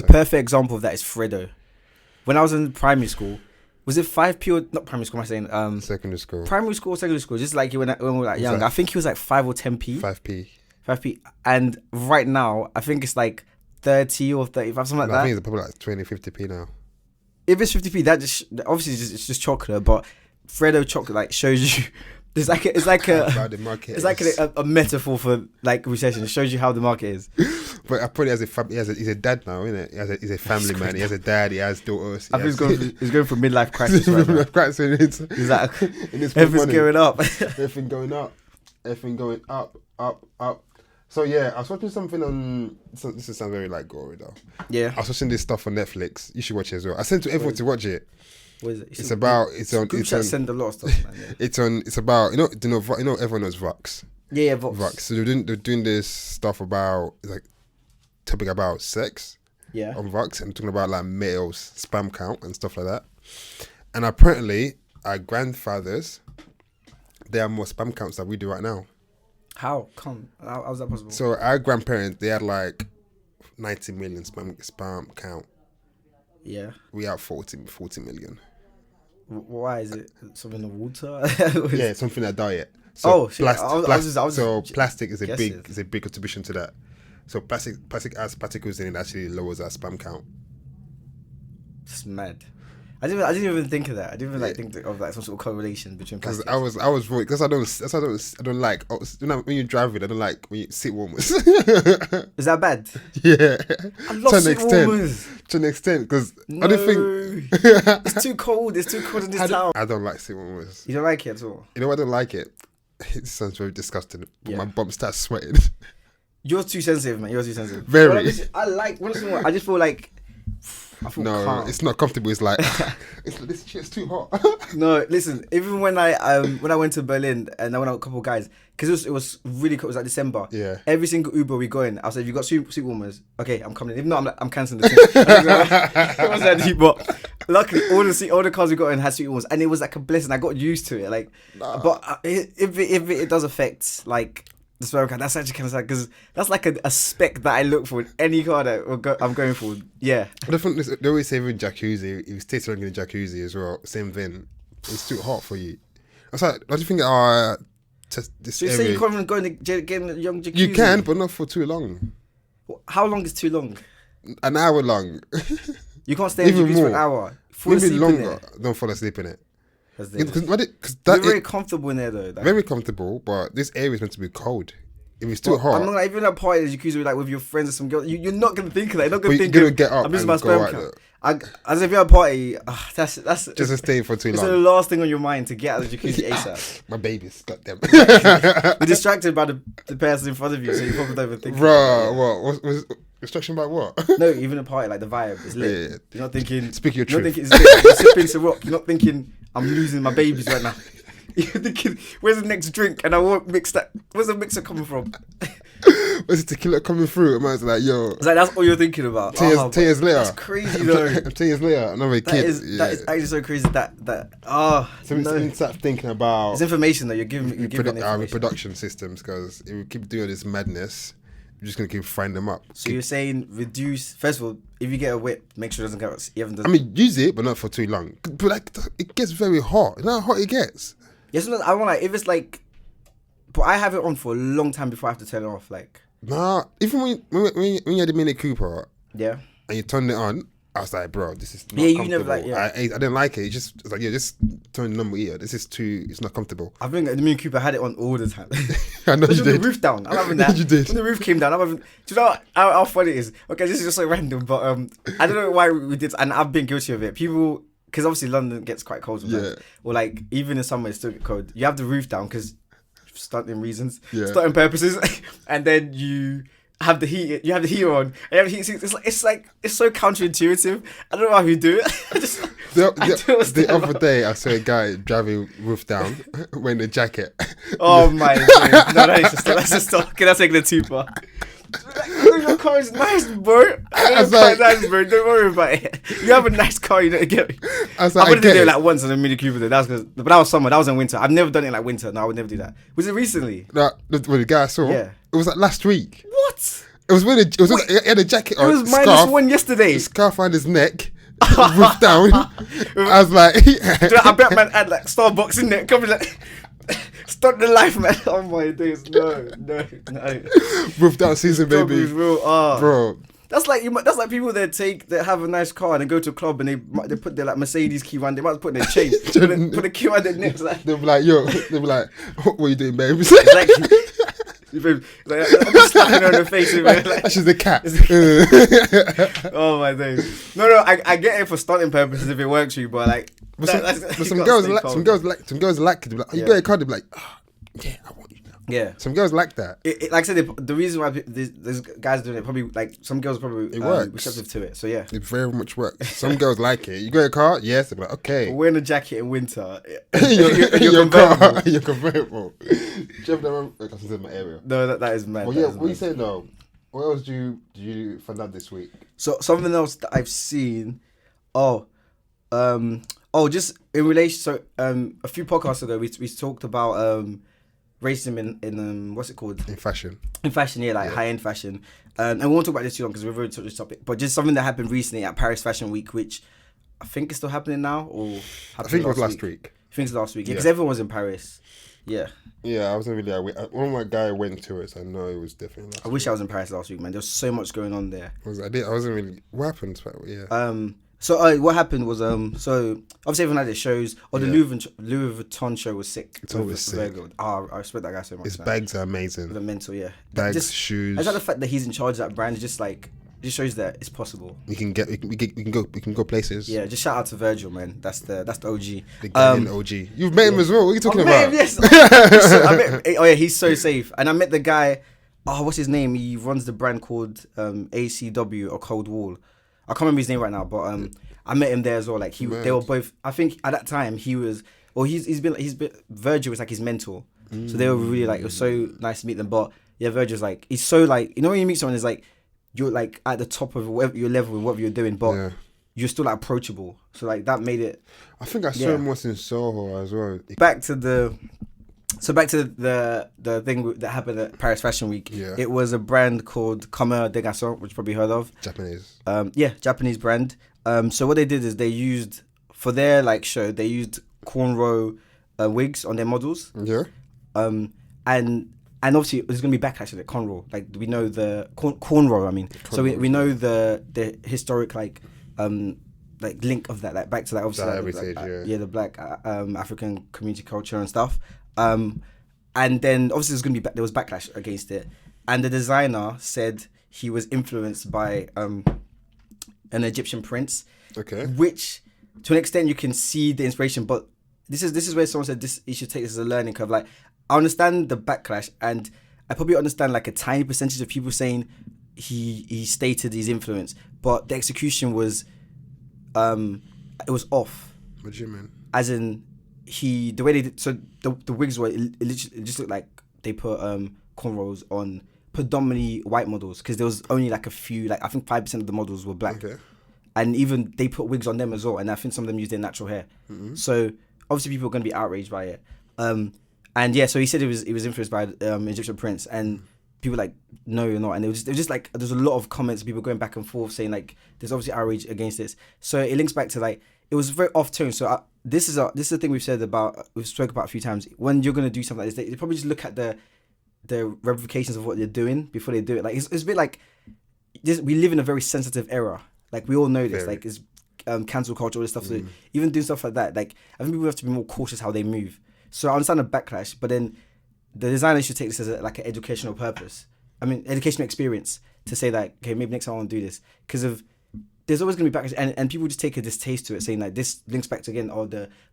The perfect example of that is Fredo. When I was in primary school, was it 5p or not primary school? Am I saying secondary school? Primary school or secondary school? Just like when we were like young, that? I think he was like 5 or 10p. 5p. 5p, and right now I think it's like 30 or 35, something like No, that. I think it's probably like 20, 50p now. If it's 50p, that just obviously it's just chocolate, but Freddo chocolate like shows you. It's like How the market it's like a metaphor for like recession. It shows you how the market is. But I probably has a family. He's a dad now, isn't it? He's a family man. He has a dad. He has daughters. I think he's going through midlife crisis. Right now. Crisis. He's like everything's going up. Everything going up. Everything going up, up, up. So yeah, I was watching something on. This is sound very like gory though. Yeah. I was watching this stuff on Netflix. You should watch it as well. I sent to everyone to watch it. What is it? It's on. Group chat send a lot of stuff, man. Yeah. It's about everyone knows Vox. Yeah, Vox. Vox. So they're doing this stuff about like topic about sex. Yeah. On Vox and talking about like males spam count and stuff like that. And apparently our grandfathers, they have more spam counts than we do right now. How is that possible? So our grandparents, they had like 90 million spam count. Yeah. We have 40 million. Why is it something in the water? Yeah, something in diet. So plastic is a guessing. big contribution to that. So plastic has particles in it actually lowers our spam count. It's mad. I didn't even think of that. I didn't even think of like some sort of correlation between Because plastics. I was wrong. Because I don't like. When you're driving, I don't like when you seat warmers. Is that bad? Yeah. I love seat warmers. To an extent, because No. I don't think it's too cold. It's too cold in this town. I don't like seat warmers. You don't like it at all? You know why I don't like it? It sounds very disgusting. But Yeah. my bum starts sweating. You're too sensitive, man. You're too sensitive. Very. I just feel like. I feel No, calm. it's not comfortable. It's like this shit's too hot. No, listen. Even when I went to Berlin and I went out with a couple of guys, because it was really cold. It was like December. Yeah. Every single Uber we go in, I was like, "If you got seat warmers, okay, I'm coming in." If not, I'm cancelling the thing. It wasn't that deep, but luckily all the cars we got in had seat warmers, and it was like a blessing. I got used to it. Like, but if it does affect like. The sperm count, that's actually kind of sad because that's like a spec that I look for in any car that I'm going for. Yeah. I think they always say with jacuzzi, if you stay too long in a jacuzzi as well, same thing. It's too hot for you. I was like, what do you think? This So you say you can't even go in get in a young jacuzzi? You can, but not for too long. How long is too long? An hour long. You can't stay in a jacuzzi for an hour. Fall Maybe asleep longer. in it. Don't fall asleep in it. Because You're very comfortable in there though. Very comfortable, but this area is meant to be cold. If it's too hot, I'm not like, even at a party at the jacuzzi like with your friends or some girls. You're not gonna think of that. You're not but you're gonna get up I'm just and my go sperm out count. As if you're at a party, that's just to stay for too it's long. the last thing on your mind to get out of the jacuzzi ASAP. My baby's got them. You're distracted by the person in front of you, so you probably don't even think. Bro, what was distraction by what? No, even a party like the vibe is lit. Yeah. You're not thinking. Speak your You're not truth. thinking it's lit. You're sipping some rock. You're not thinking I'm losing my babies right now. You're thinking, where's the next drink? And I won't mix that. Where's the mixer coming from? Was it tequila coming through? And I was like, yo. It's like that's all you're thinking about. 10 years later. That's crazy though. 10 years later, another kid. That is actually so crazy. So we start thinking about it's information that you're giving information. our reproduction systems, because if we keep doing this madness, we're just gonna keep frying them up. So you're saying reduce. First of all, if you get a whip, make sure it doesn't get. I mean, use it, but not for too long. But like, it gets very hot. You know how hot it gets. Yes, I want like if it's like, but I have it on for a long time before I have to turn it off. Like, nah, even when you had the Mini Cooper, yeah, and you turned it on, I was like, bro, this is not you comfortable. never like, yeah. I didn't like it. It's like, yeah, just turn the number ear. This is too. It's not comfortable. I think the Mini Cooper had it on all the time. I know you did. The roof down. I'm having that. You did. When the roof came down, I'm having. Do you know how funny it is? Okay, this is just so random, but I don't know why we did, and I've been guilty of it. People, because obviously London gets quite cold sometimes, Yeah. or like even in summer it's still get cold. You have the roof down because stunting reasons, Yeah. stunting purposes, and then you have the heat. You have the heater on. And you have the heat. It's so counterintuitive. I don't know how you do it. The other day, I saw a guy driving roof down, wearing a jacket. Oh my god! No, that's just stop. Can I take the too far? Your car is nice, bro. Nice, bro. Don't worry about it. You have a nice car, you know. Get me. I only did it like once on a Mini Cooper. But that was summer. That was in winter. I've never done it like winter. No, I would never do that. Was it recently? The guy I saw, Yeah. it was like last week. What? It was wearing. He had a jacket It on. was -1 yesterday. Scarf around his neck, roof down. I was like, I bet man had like Starbucks in there. Come like, start the life, man. Oh my days, no. roof down season, baby, Is real, bro. That's like people that have a nice car and they go to a club and they put their like Mercedes key around. They might put their chain, put the key around their neck. Like, They'll be like, what are you doing, babe? exactly. Like, I'm just slapping her in the face. Like, that's just a cat. Oh my days. No, I get it for stunting purposes if it works for you, but like, some girls like it. Like, you got a card, they be like, oh, yeah, I want you now. Yeah. Some girls like that. Like I said, the reason why there's guys doing it, probably like some girls probably receptive to it. So yeah, it very much works. Some girls like it. You got a car? Yes. They're like, okay. But wearing a jacket in winter, you're convertible. You're convertible. That's in my area. No, that is mad. Well, yeah. What you saying though? What else do you find out this week? So something else that I've seen. Just in relation. So a few podcasts ago, we talked about racism in what's it called? In fashion. In fashion, yeah, like high-end fashion. And we won't talk about this too long because we've already talked this topic. But just something that happened recently at Paris Fashion Week, which I think is still happening now, or I think it was last week. I think it's last week. Yeah, because everyone was in Paris. Yeah. Yeah, I wasn't really aware. One of my guy went to it, so I know it was definitely last week. I wish I was in Paris last week, man. There was so much going on there. I wasn't really. What happened? Yeah. So what happened was so obviously everyone had their shows. The Louis Vuitton show was sick. It's always sick. I respect that guy so much. His bags are amazing. The mental, yeah. Bags, shoes. I like the fact that he's in charge of that brand. It just shows that it's possible. We can go places. Yeah, just shout out to Virgil, man. That's the OG. The Ghanaian OG. You've met him as well. What are you talking about? Him, yes. He's so safe. And I met the guy. Oh, what's his name? He runs the brand called ACW or Cold Wall. I can't remember his name right now, but I met him there as well. Like they were both. I think at that time he was. Well, he's been Virgil was like his mentor. So they were really like, it was so nice to meet them. But yeah, Virgil's like, he's so like, you know when you meet someone, it's like you're like at the top of whatever your level with whatever you're doing, but you're still like approachable. So like that made it. I think I saw him once in Soho as well. Back to the thing that happened at Paris Fashion Week. Yeah. It was a brand called Comme des Garçons, which you probably heard of. Japanese. Japanese brand. So what they did is they used, for their like show, they used cornrow wigs on their models. Yeah. And obviously there's gonna be backlash to the cornrow. Like we know the cornrow. I mean, so we know the historic like link of that, like back to that obviously that heritage, the black African community culture and stuff. And then obviously there was backlash against it, and the designer said he was influenced by an Egyptian prince. Okay. Which to an extent you can see the inspiration, but this is where someone said this, you should take this as a learning curve. Like I understand the backlash, and I probably understand like a tiny percentage of people saying he stated his influence, but the execution was it was off. What do you mean? As in the way they did, so the wigs were it just looked like they put cornrows on predominantly white models, because there was only like a few, like I think 5% of the models were black. Okay. And even they put wigs on them as well, and I think some of them used their natural hair. Mm-hmm. So obviously people are going to be outraged by it. And yeah, so he said it was influenced by Egyptian prince, and people like, no, you're not. And it was just like, there's a lot of comments, people going back and forth saying like, there's obviously outrage against this. So it links back to like, it was very off tone. So this is the thing we've spoke about a few times. When you're going to do something like this, they probably just look at the ramifications of what they're doing before they do it. Like it's a bit like we live in a very sensitive era. Like we all know this. Like it's cancel culture, all this stuff. So even doing stuff like that, like I think people have to be more cautious how they move. So I understand the backlash, but then the designer should take this as like an educational purpose. I mean, educational experience to say that, okay, maybe next time I want to do this, because there's always going to be backlash, and people just take a distaste to it, saying like this links back to again,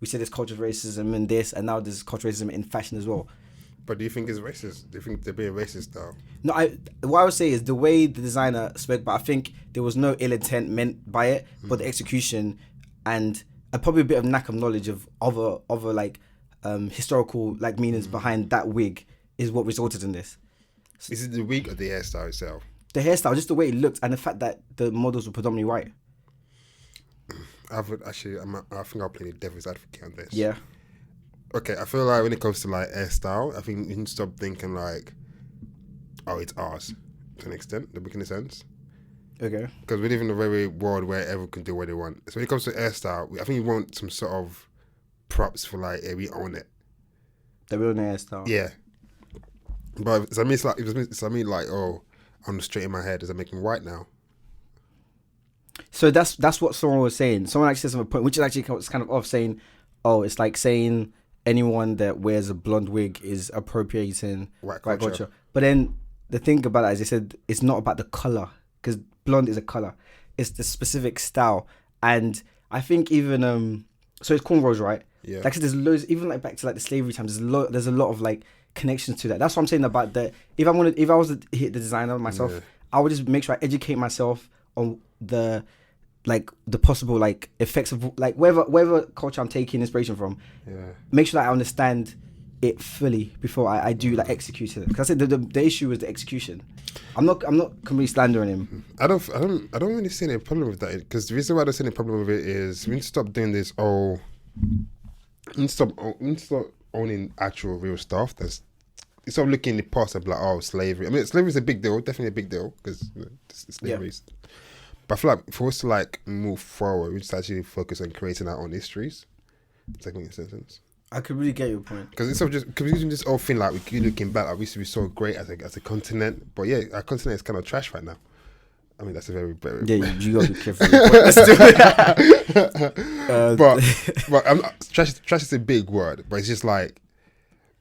we said there's cultural racism in this, and now there's cultural racism in fashion as well. But do you think it's racist? Do you think they're being racist though? No, what I would say is the way the designer spoke, but I think there was no ill intent meant by it, but the execution and probably a bit of lack of knowledge of other like historical like meanings behind that wig is what resulted in this. Is it the wig or the hairstyle itself? The hairstyle, just the way it looked, and the fact that the models were predominantly white. I think I'll play the devil's advocate on this. Yeah. Okay, I feel like when it comes to like hairstyle, I think you can stop thinking like, oh, it's ours. to an extent. They're making sense. Okay. Because we live in a very world where everyone can do what they want. So when it comes to hairstyle, I think we want some sort of props for like, yeah, we own it. The real hairstyle. Yeah. But does that mean like, oh, I'm straighten my hair? Does that make me white now? So that's what someone was saying. Someone actually said some point, which is actually kind of off, saying, oh, it's like saying anyone that wears a blonde wig is appropriating White culture. But then the thing about that is they said it's not about the color, because blonde is a color. It's the specific style. And I think even so it's cornrows, right? Yeah. Like I said, there's loads, even like back to like the slavery times, there's a lot of like connections to that. That's what I'm saying about the if I was to hit the designer myself, I would just make sure I educate myself on the possible like effects of like whatever culture I'm taking inspiration from. Yeah. Make sure that I understand it fully before I do like execute it. Because I said the issue was the execution. I'm not completely slandering him. I don't really see any problem with that, because the reason why I don't see any problem with it is we need to stop doing this. We need to stop owning actual real stuff. Stop looking in the past and be like, oh, slavery. I mean, slavery is a big deal, definitely a big deal, because slavery. Yeah. But I feel like for us to like move forward, we just actually focus on creating our own histories. Does that make sense? I could really get your point. Because it's just because we're using this whole thing like we keep looking back, like we used to be so great as a continent, but yeah, our continent is kind of trash right now. I mean, that's a very you gotta be careful. Let's do it. But trash is a big word, but it's just like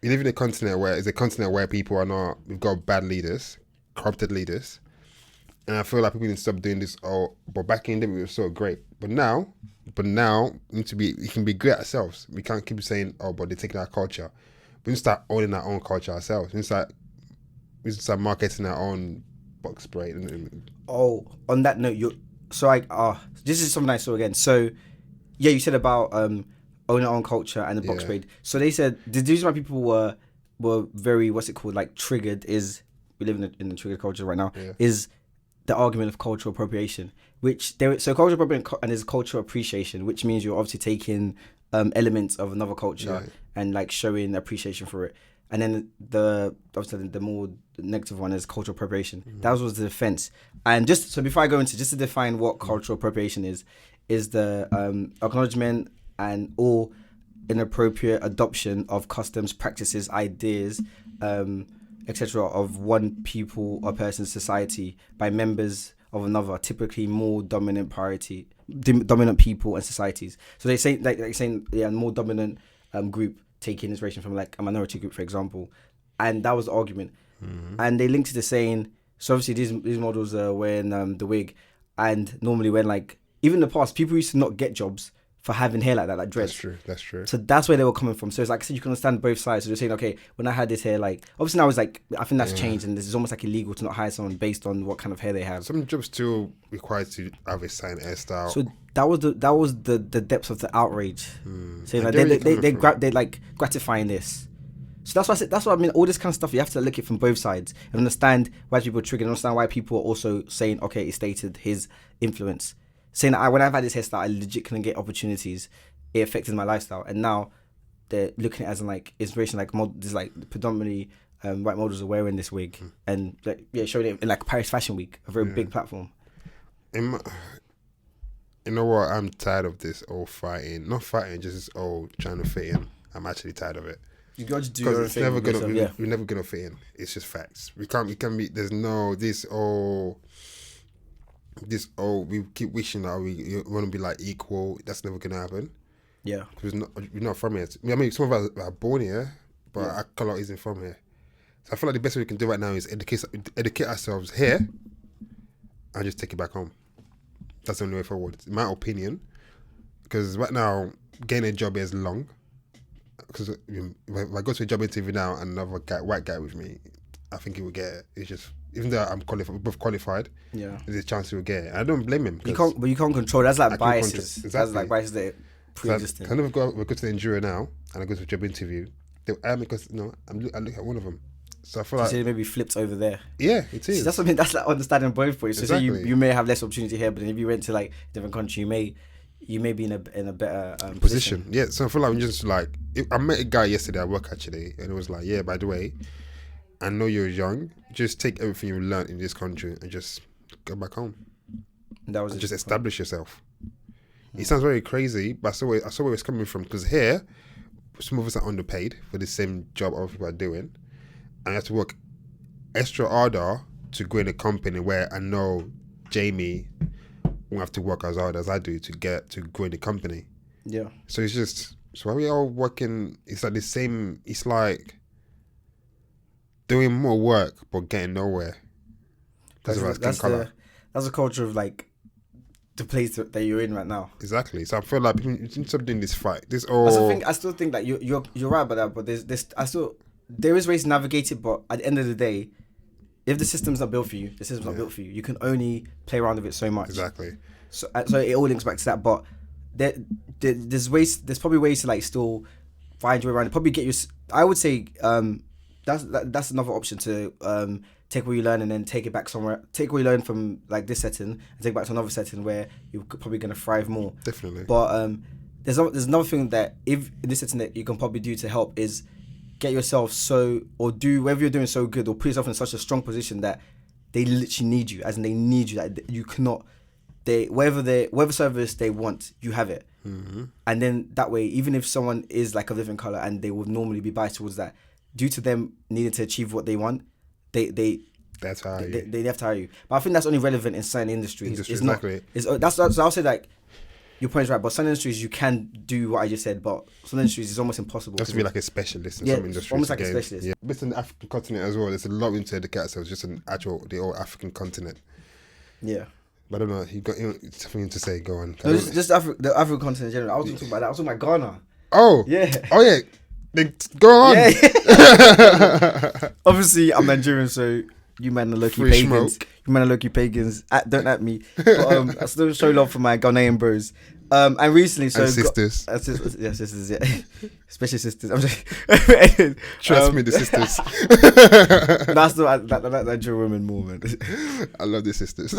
we live in a continent where people are not. We've got bad leaders, corrupted leaders, and I feel like people need to stop doing this. Oh, but back in the day we were so great, but now we can be great ourselves. We can't keep saying, oh, but they're taking our culture. We need to start owning our own culture ourselves. We need to start marketing our own box spray. Oh, on that note, this is something I saw again. So, yeah, you said about owning our own culture and the box spray. So they said the reason why people were very, what's it called, like triggered is, we live in the triggered culture right now, is the argument of cultural appropriation, so cultural appropriation and there's cultural appreciation, which means you're obviously taking elements of another culture and like showing appreciation for it. And then the more negative one is cultural appropriation. Mm-hmm. That was the defense. And just before I go into just to define what cultural appropriation is the acknowledgement and or inappropriate adoption of customs, practices, ideas, etc. of one people or person's society by members of another, typically more dominant people and societies. So they say more dominant group taking inspiration from like a minority group, for example, and that was the argument. Mm-hmm. And they linked it to saying, so obviously these models are wearing the wig, and normally when like even in the past people used to not get jobs for having hair like that, like dreads. That's true. So that's where they were coming from. So it's like, so you can understand both sides. So they're saying, okay, when I had this hair, like obviously now it's like, I think that's changed, and this is almost like illegal to not hire someone based on what kind of hair they have. Some jobs still required to have a certain hairstyle. So that was the depths of the outrage. So like they like gratifying this. So that's what I mean. All this kind of stuff, you have to look at it from both sides and understand why people are triggered, and understand why people are also saying, okay, it stated his influence. Saying that when I've had this hairstyle, I legit couldn't get opportunities. It affected my lifestyle, and now they're looking at it as like inspiration. Like there's like predominantly white models are wearing this wig, and like showing it in like Paris Fashion Week, a very big platform. You know what? I'm tired of this old fighting. Not fighting, just this old trying to fit in. I'm actually tired of it. You got to do your own thing. We're never gonna fit in. It's just facts. We can be. There's no we keep wishing that we want to be like equal. That's never gonna happen. Yeah, because we're not from here. I mean, some of us are born here, but our colour isn't from here. So I feel like the best we can do right now is educate ourselves here, and just take it back home. That's the only way forward, in my opinion. Because right now, getting a job is long. Because if I go to a job interview now and another white guy with me, I think he will get it. It's just, even though I'm qualified, we're both qualified, there's a chance he will get it. And I don't blame him. You can't control. That's like biases. Exactly. That's like biases that pre-existing. I never go to the Enduro now and I go to a job interview. They'll ask me because I look at one of them. So I feel like maybe flipped over there. Yeah, it is. So that's what I mean. That's like understanding both points. Exactly. So you may have less opportunity here, but then if you went to like a different country, you may be in a better position. Yeah. So I feel like I'm just like, I met a guy yesterday at work actually, and it was like, yeah, by the way, I know you're young. Just take everything you learned in this country and just go back home. That was And his just point. establish yourself. It sounds very crazy, but I saw where it's coming from. Because here, some of us are underpaid for the same job other people are doing, and you have to work extra harder to grow in a company where I know Jamie won't have to work as hard as I do to get to grow in the company. Yeah. So it's just, so are we all working? It's like the same. It's like doing more work but getting nowhere because of our skin color. That's the culture of like the place that you're in right now. Exactly. So I feel like you need to stop doing this fight. I still think that you're right about that, but there is ways to navigate it. But at the end of the day, if the system's not built for you, the system's not built for you. You can only play around with it so much. Exactly. So it all links back to that. But there's ways. There's probably ways to like still find your way around it. Probably get your. I would say that's another option to take what you learn and then take it back somewhere. Take what you learn from like this setting and take it back to another setting where you're probably going to thrive more. Definitely. But there's another thing that if in this setting that you can probably do to help is get yourself or do whatever you're doing so good or put yourself in such a strong position that they literally need you, as in they need you, that you cannot. Whatever service they want, you have it. Mm-hmm. And then that way, even if someone is like a different color and they would normally be biased towards that, due to them needing to achieve what they want, they have to hire you. But I think that's only relevant in certain industries. It's exactly. That's I'll say like your point is right. But some industries you can do what I just said, but some industries it's almost impossible. You have to be like a specialist in some industries. Almost like a specialist. Yeah. Based on the African continent as well, there's a lot into educate ourselves. Just the whole African continent. Yeah. But I don't know. You got something to say? Go on. No, just the African continent in general. I was talking about that. I was talking about Ghana. Oh yeah. Oh yeah. Go on. Yeah. Obviously, I'm Nigerian, so you men are low-key Free pagans. smoke. You men are low-key pagans. Don't at me. But, I still show love for my Ghanaian bros. And recently, so and sisters. Sisters, yeah, especially sisters. I'm just, Trust me, the sisters. That's that Nigerian women more, man. I love the sisters.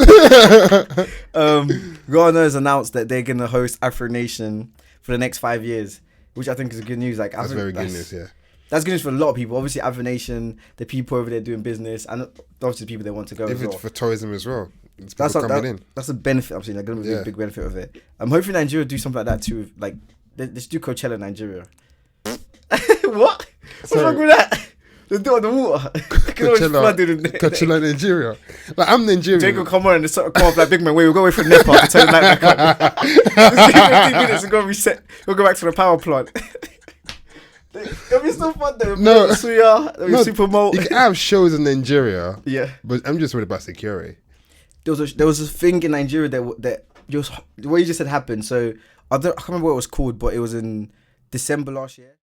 Ghana has announced that they're gonna host Afro Nation for the next 5 years, which I think is good news. Like that's very good news. Yeah. That's good news for a lot of people. Obviously, Afro Nation, the people over there doing business, and obviously the people that want to go as Even well. for tourism as well. It's That's coming in. That's a benefit. I'm saying, like, going to be a big benefit of it. Hopefully Nigeria do something like that too. Like, they should do Coachella in Nigeria. What? What's wrong with that? They do it on the water. Coachella, Nigeria. Like, I'm Nigerian. Jacob come on and sort of come off like big man. Wait, we'll go away from Nepal to turn the night back up. Let's give it 15 minutes and go reset. We'll go back to the power plant. It'll be so fun though. No, Super Malt. You can have shows in Nigeria. Yeah, but I'm just worried about security. There was a thing in Nigeria that just what you just said happened. So I can't remember what it was called, but it was in December last year.